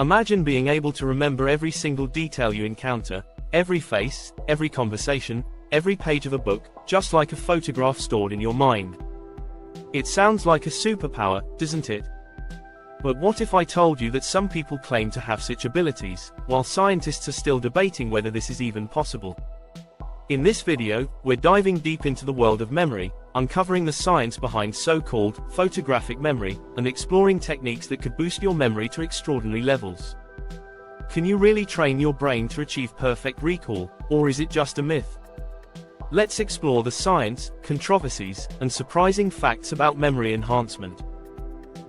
Imagine being able to remember every single detail you encounter, every face, every conversation, every page of a book, just like a photograph stored in your mind. It sounds like a superpower, doesn't it? But what if I told you that some people claim to have such abilities, while scientists are still debating whether this is even possible? In this video, we're diving deep into the world of memory, uncovering the science behind so-called photographic memory, and exploring techniques that could boost your memory to extraordinary levels. Can you really train your brain to achieve perfect recall, or is it just a myth? Let's explore the science, controversies, and surprising facts about memory enhancement.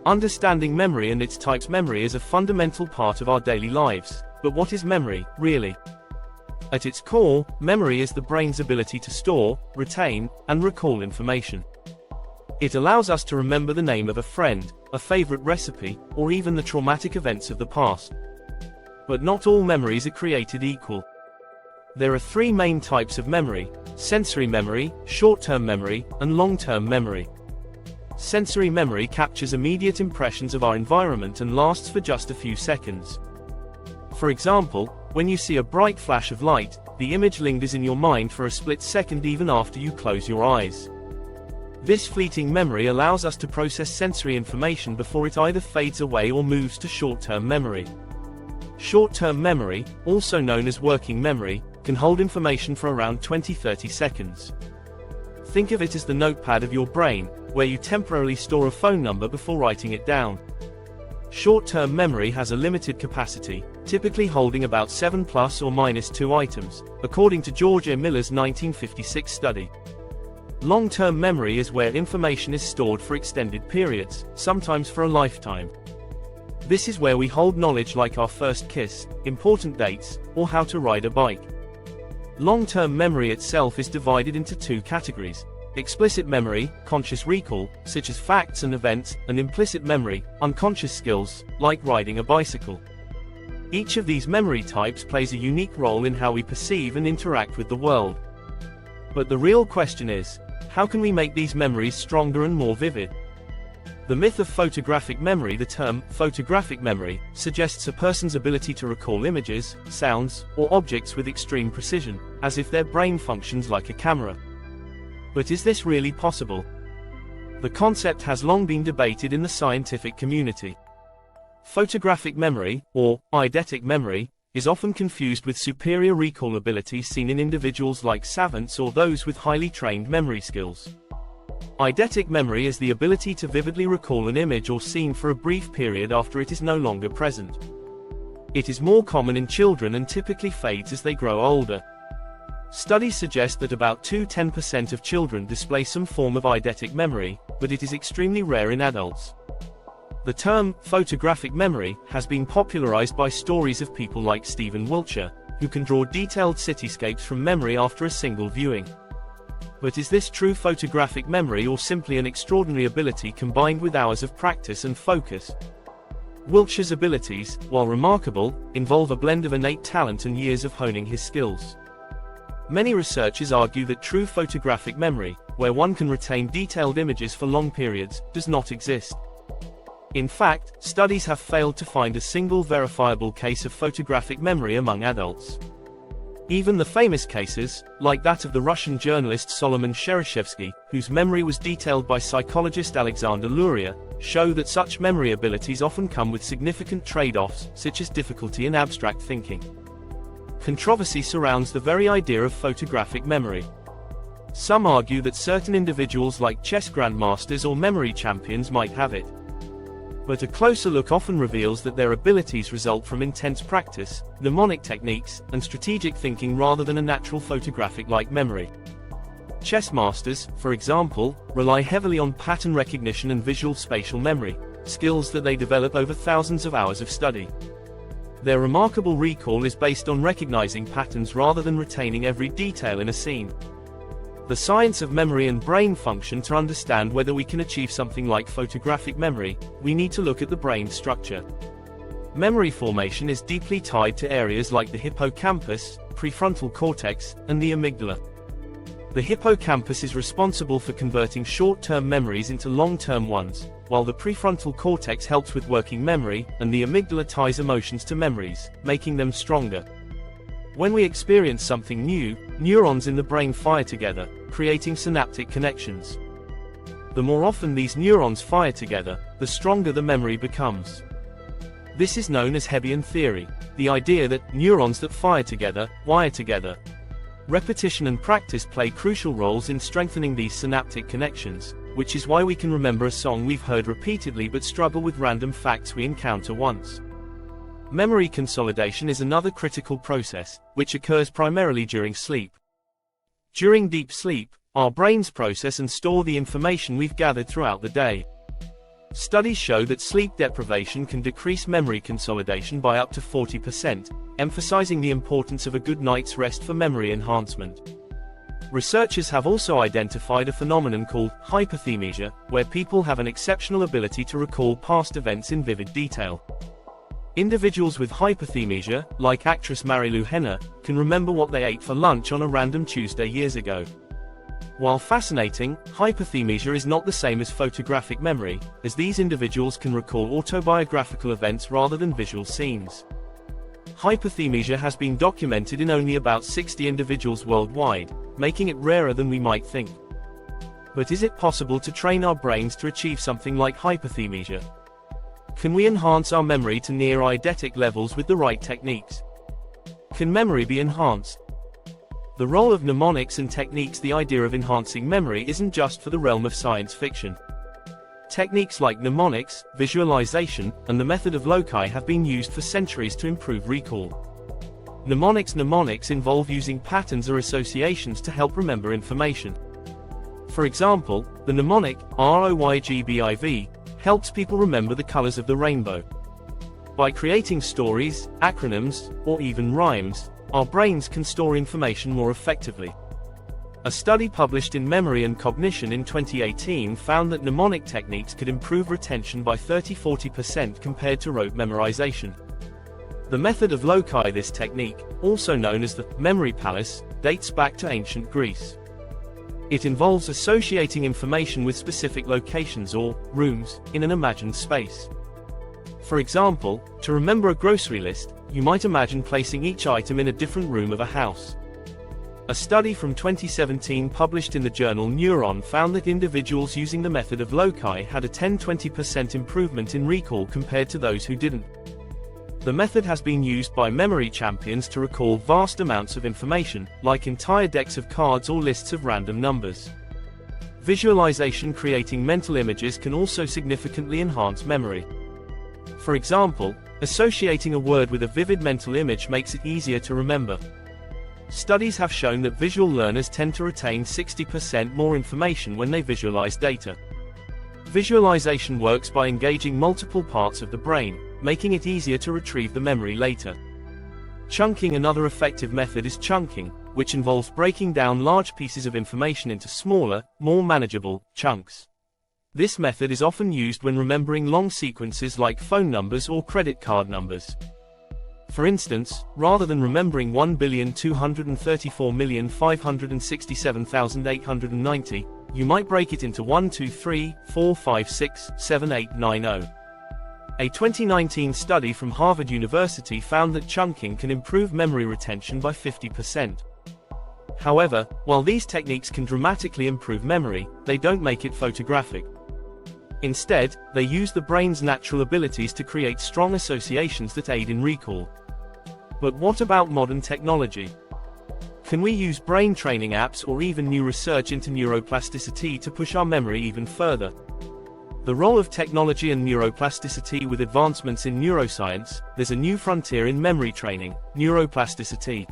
Understanding memory and its types. Memory is a fundamental part of our daily lives, but what is memory, really? At its core, memory is the brain's ability to store, retain, and recall information. It allows us to remember the name of a friend, a favorite recipe, or even the traumatic events of the past. But not all memories are created equal. There are three main types of memory: sensory memory, short-term memory, and long-term memory. Sensory memory captures immediate impressions of our environment and lasts for just a few seconds. For example, when you see a bright flash of light, the image lingers in your mind for a split second even after you close your eyes. This fleeting memory allows us to process sensory information before it either fades away or moves to short-term memory. Short-term memory, also known as working memory, can hold information for around 20–30 seconds. Think of it as the notepad of your brain, where you temporarily store a phone number before writing it down. Short-term memory has a limited capacity, typically holding about 7 plus or minus 2 items, according to George E. Miller's 1956 study. Long-term memory is where information is stored for extended periods, sometimes for a lifetime. This is where we hold knowledge like our first kiss, important dates, or how to ride a bike. Long-term memory itself is divided into two categories: explicit memory, conscious recall, such as facts and events, and implicit memory, unconscious skills, like riding a bicycle. Each of these memory types plays a unique role in how we perceive and interact with the world. But the real question is, how can we make these memories stronger and more vivid? The myth of photographic memory. The term photographic memory suggests a person's ability to recall images, sounds, or objects with extreme precision, as if their brain functions like a camera. But is this really possible? The concept has long been debated in the scientific community. Photographic memory, or eidetic memory, is often confused with superior recall abilities seen in individuals like savants or those with highly trained memory skills. Eidetic memory is the ability to vividly recall an image or scene for a brief period after it is no longer present. It is more common in children and typically fades as they grow older. Studies suggest that about 2–10% of children display some form of eidetic memory, but it is extremely rare in adults. The term photographic memory has been popularized by stories of people like Stephen Wiltshire, who can draw detailed cityscapes from memory after a single viewing. But is this true photographic memory or simply an extraordinary ability combined with hours of practice and focus? Wiltshire's abilities, while remarkable, involve a blend of innate talent and years of honing his skills. Many researchers argue that true photographic memory, where one can retain detailed images for long periods, does not exist. In fact, studies have failed to find a single verifiable case of photographic memory among adults. Even the famous cases, like that of the Russian journalist Solomon Cherishevsky, whose memory was detailed by psychologist Alexander Luria, show that such memory abilities often come with significant trade-offs, such as difficulty in abstract thinking. Controversy surrounds the very idea of photographic memory. Some argue that certain individuals like chess grandmasters or memory champions might have it. But a closer look often reveals that their abilities result from intense practice, mnemonic techniques, and strategic thinking rather than a natural photographic-like memory. Chess masters, for example, rely heavily on pattern recognition and visual spatial memory, skills that they develop over thousands of hours of study. Their remarkable recall is based on recognizing patterns rather than retaining every detail in a scene. The science of memory and brain function. To understand whether we can achieve something like photographic memory, we need to look at the brain structure. Memory formation is deeply tied to areas like the hippocampus, prefrontal cortex, and the amygdala. The hippocampus is responsible for converting short-term memories into long-term ones, while the prefrontal cortex helps with working memory, and the amygdala ties emotions to memories, making them stronger. When we experience something new, neurons in the brain fire together, creating synaptic connections. The more often these neurons fire together, the stronger the memory becomes. This is known as Hebbian theory, the idea that neurons that fire together, wire together. Repetition and practice play crucial roles in strengthening these synaptic connections, which is why we can remember a song we've heard repeatedly but struggle with random facts we encounter once. Memory consolidation is another critical process, which occurs primarily during sleep. During deep sleep, our brains process and store the information we've gathered throughout the day. Studies show that sleep deprivation can decrease memory consolidation by up to 40%, emphasizing the importance of a good night's rest for memory enhancement. Researchers have also identified a phenomenon called hyperthymesia, where people have an exceptional ability to recall past events in vivid detail. Individuals with hyperthymesia, like actress Marilu Henner, can remember what they ate for lunch on a random Tuesday years ago. While fascinating, hyperthymesia is not the same as photographic memory, as these individuals can recall autobiographical events rather than visual scenes. Hyperthymesia has been documented in only about 60 individuals worldwide, making it rarer than we might think. But is it possible to train our brains to achieve something like hyperthymesia? Can we enhance our memory to near eidetic levels with the right techniques? Can memory be enhanced? The role of mnemonics and techniques. The idea of enhancing memory isn't just for the realm of science fiction. Techniques like mnemonics, visualization, and the method of loci have been used for centuries to improve recall. Mnemonics involve using patterns or associations to help remember information. For example, the mnemonic, ROYGBIV, helps people remember the colors of the rainbow. By creating stories, acronyms, or even rhymes, our brains can store information more effectively. A study published in Memory and Cognition in 2018 found that mnemonic techniques could improve retention by 30–40% compared to rote memorization. The method of loci, this technique, also known as the memory palace, dates back to ancient Greece. It involves associating information with specific locations or rooms in an imagined space. For example, to remember a grocery list, you might imagine placing each item in a different room of a house. A study from 2017 published in the journal Neuron found that individuals using the method of loci had a 10–20% improvement in recall compared to those who didn't. The method has been used by memory champions to recall vast amounts of information, like entire decks of cards or lists of random numbers. Visualization, creating mental images, can also significantly enhance memory. For example, associating a word with a vivid mental image makes it easier to remember. Studies have shown that visual learners tend to retain 60% more information when they visualize data. Visualization works by engaging multiple parts of the brain, making it easier to retrieve the memory later. Chunking. Another effective method is chunking, which involves breaking down large pieces of information into smaller, more manageable chunks. This method is often used when remembering long sequences like phone numbers or credit card numbers. For instance, rather than remembering 1,234,567,890, you might break it into 1, 2, 3, 4, 5, 6, 7, 8, 9, 0. A 2019 study from Harvard University found that chunking can improve memory retention by 50%. However, while these techniques can dramatically improve memory, they don't make it photographic. Instead, they use the brain's natural abilities to create strong associations that aid in recall. But what about modern technology? Can we use brain training apps or even new research into neuroplasticity to push our memory even further? The role of technology and neuroplasticity. With advancements in neuroscience, there's a new frontier in memory training, neuroplasticity.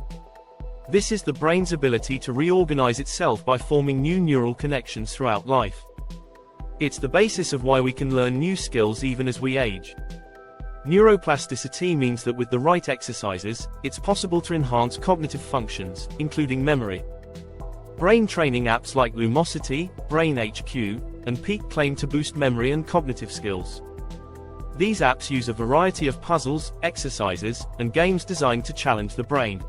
This is the brain's ability to reorganize itself by forming new neural connections throughout life. It's the basis of why we can learn new skills even as we age. Neuroplasticity means that with the right exercises, it's possible to enhance cognitive functions, including memory. Brain training apps like Lumosity, Brain HQ, and Peak claim to boost memory and cognitive skills. These apps use a variety of puzzles, exercises, and games designed to challenge the brain.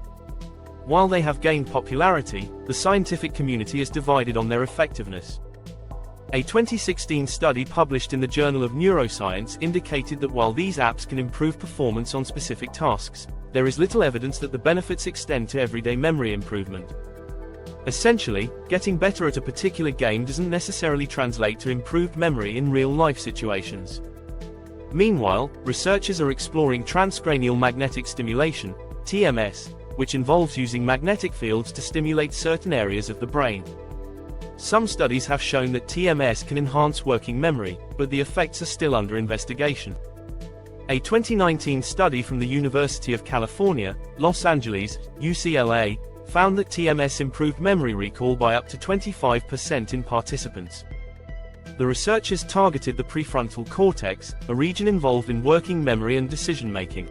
While they have gained popularity, the scientific community is divided on their effectiveness. A 2016 study published in the Journal of Neuroscience indicated that while these apps can improve performance on specific tasks, there is little evidence that the benefits extend to everyday memory improvement. Essentially, getting better at a particular game doesn't necessarily translate to improved memory in real-life situations. Meanwhile, researchers are exploring transcranial magnetic stimulation, TMS, which involves using magnetic fields to stimulate certain areas of the brain. Some studies have shown that TMS can enhance working memory, but the effects are still under investigation. A 2019 study from the University of California, Los Angeles, UCLA, found that TMS improved memory recall by up to 25% in participants. The researchers targeted the prefrontal cortex, a region involved in working memory and decision-making.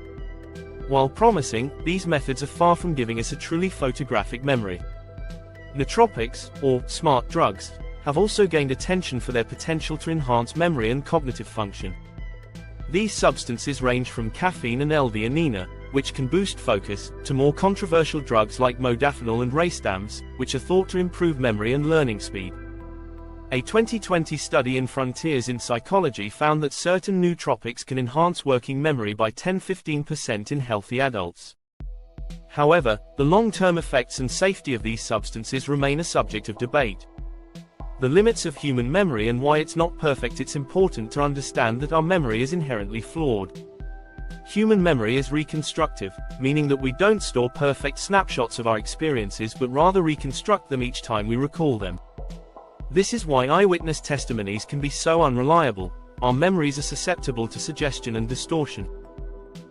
While promising, these methods are far from giving us a truly photographic memory. Nootropics, or smart drugs, have also gained attention for their potential to enhance memory and cognitive function. These substances range from caffeine and L-theanine, which can boost focus, to more controversial drugs like modafinil and racetams, which are thought to improve memory and learning speed. A 2020 study in Frontiers in Psychology found that certain nootropics can enhance working memory by 10–15% in healthy adults. However, the long-term effects and safety of these substances remain a subject of debate. The limits of human memory and why it's not perfect. It's important to understand that our memory is inherently flawed. Human memory is reconstructive, meaning that we don't store perfect snapshots of our experiences but rather reconstruct them each time we recall them. This is why eyewitness testimonies can be so unreliable. Our memories are susceptible to suggestion and distortion.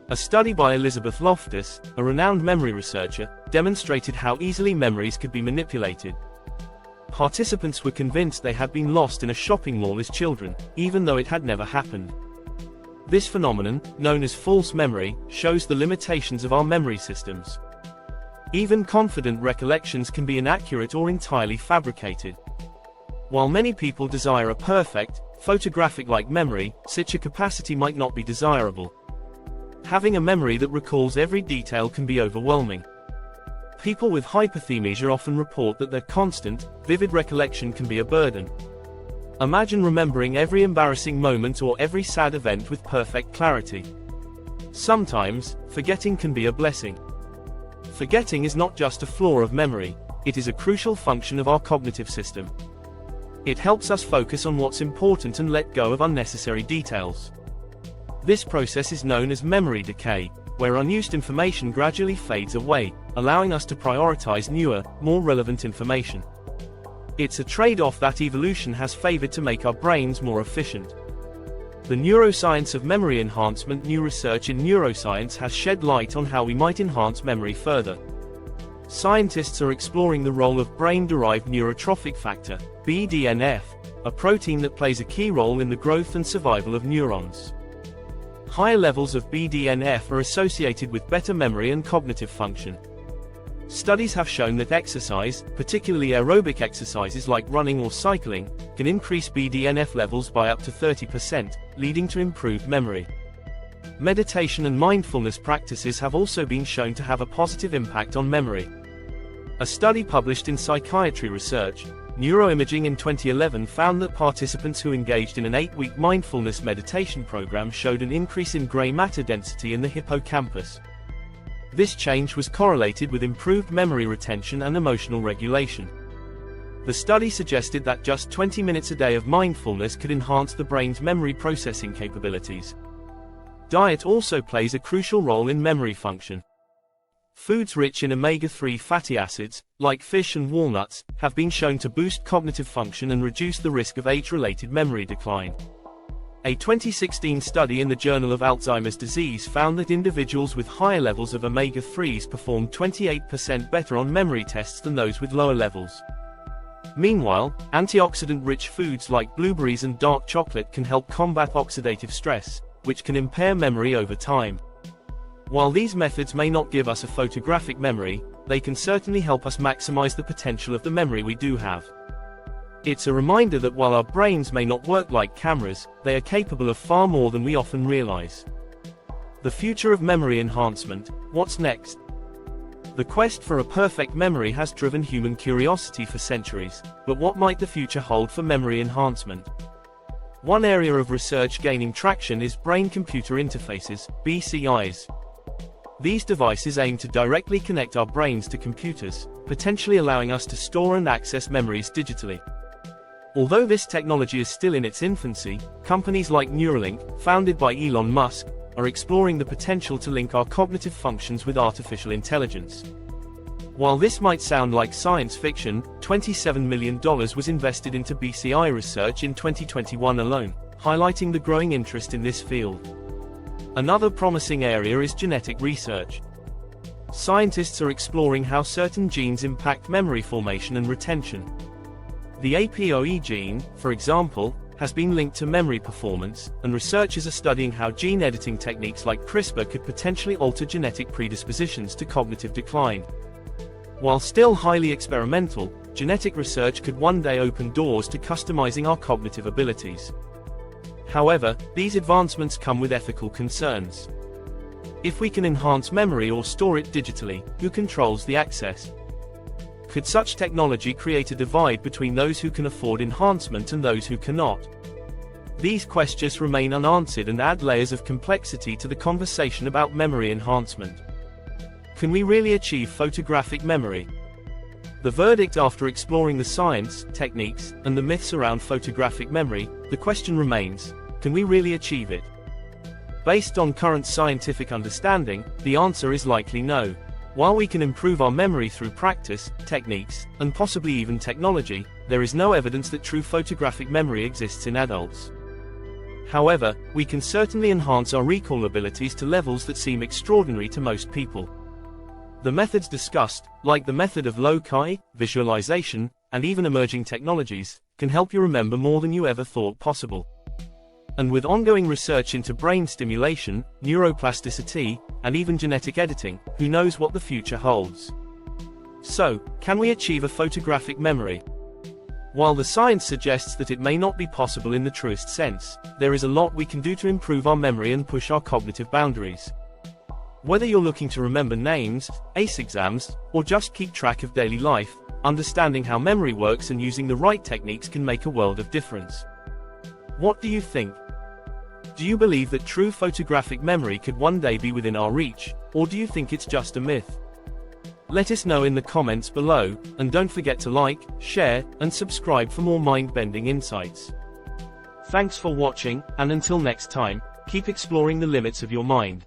A study by Elizabeth Loftus, a renowned memory researcher, demonstrated how easily memories could be manipulated. Participants were convinced they had been lost in a shopping mall as children, even though it had never happened. This phenomenon, known as false memory, shows the limitations of our memory systems. Even confident recollections can be inaccurate or entirely fabricated. While many people desire a perfect, photographic-like memory, such a capacity might not be desirable. Having a memory that recalls every detail can be overwhelming. People with hyperthymesia often report that their constant, vivid recollection can be a burden. Imagine remembering every embarrassing moment or every sad event with perfect clarity. Sometimes, forgetting can be a blessing. Forgetting is not just a flaw of memory, it is a crucial function of our cognitive system. It helps us focus on what's important and let go of unnecessary details. This process is known as memory decay, where unused information gradually fades away, allowing us to prioritize newer, more relevant information. It's a trade-off that evolution has favored to make our brains more efficient. The neuroscience of memory enhancement. New research in neuroscience has shed light on how we might enhance memory further. Scientists are exploring the role of brain-derived neurotrophic factor, BDNF, a protein that plays a key role in the growth and survival of neurons. Higher levels of BDNF are associated with better memory and cognitive function. Studies have shown that exercise, particularly aerobic exercises like running or cycling, can increase BDNF levels by up to 30%, leading to improved memory. Meditation and mindfulness practices have also been shown to have a positive impact on memory. A study published in Psychiatry Research, Neuroimaging in 2011 found that participants who engaged in an 8-week mindfulness meditation program showed an increase in gray matter density in the hippocampus. This change was correlated with improved memory retention and emotional regulation. The study suggested that just 20 minutes a day of mindfulness could enhance the brain's memory processing capabilities. Diet also plays a crucial role in memory function. Foods rich in omega-3 fatty acids, like fish and walnuts, have been shown to boost cognitive function and reduce the risk of age-related memory decline. A 2016 study in the Journal of Alzheimer's Disease found that individuals with higher levels of omega-3s performed 28% better on memory tests than those with lower levels. Meanwhile, antioxidant-rich foods like blueberries and dark chocolate can help combat oxidative stress, which can impair memory over time. While these methods may not give us a photographic memory, they can certainly help us maximize the potential of the memory we do have. It's a reminder that while our brains may not work like cameras, they are capable of far more than we often realize. The future of memory enhancement, what's next? The quest for a perfect memory has driven human curiosity for centuries, but what might the future hold for memory enhancement? One area of research gaining traction is brain-computer interfaces, BCIs. These devices aim to directly connect our brains to computers, potentially allowing us to store and access memories digitally. Although this technology is still in its infancy, companies like Neuralink, founded by Elon Musk, are exploring the potential to link our cognitive functions with artificial intelligence. While this might sound like science fiction, $27 million was invested into BCI research in 2021 alone, highlighting the growing interest in this field. Another promising area is genetic research. Scientists are exploring how certain genes impact memory formation and retention. The APOE gene, for example, has been linked to memory performance, and researchers are studying how gene editing techniques like CRISPR could potentially alter genetic predispositions to cognitive decline. While still highly experimental, genetic research could one day open doors to customizing our cognitive abilities. However, these advancements come with ethical concerns. If we can enhance memory or store it digitally, who controls the access? Could such technology create a divide between those who can afford enhancement and those who cannot? These questions remain unanswered and add layers of complexity to the conversation about memory enhancement. Can we really achieve photographic memory? The verdict after exploring the science, techniques, and the myths around photographic memory, the question remains, can we really achieve it? Based on current scientific understanding, the answer is likely no. While we can improve our memory through practice, techniques, and possibly even technology, there is no evidence that true photographic memory exists in adults. However, we can certainly enhance our recall abilities to levels that seem extraordinary to most people. The methods discussed, like the method of loci, visualization, and even emerging technologies, can help you remember more than you ever thought possible. And with ongoing research into brain stimulation, neuroplasticity, and even genetic editing, who knows what the future holds? So, can we achieve a photographic memory? While the science suggests that it may not be possible in the truest sense, there is a lot we can do to improve our memory and push our cognitive boundaries. Whether you're looking to remember names, ace exams, or just keep track of daily life, understanding how memory works and using the right techniques can make a world of difference. What do you think? Do you believe that true photographic memory could one day be within our reach, or do you think it's just a myth? Let us know in the comments below, and don't forget to like, share, and subscribe for more mind-bending insights. Thanks for watching, and until next time, keep exploring the limits of your mind.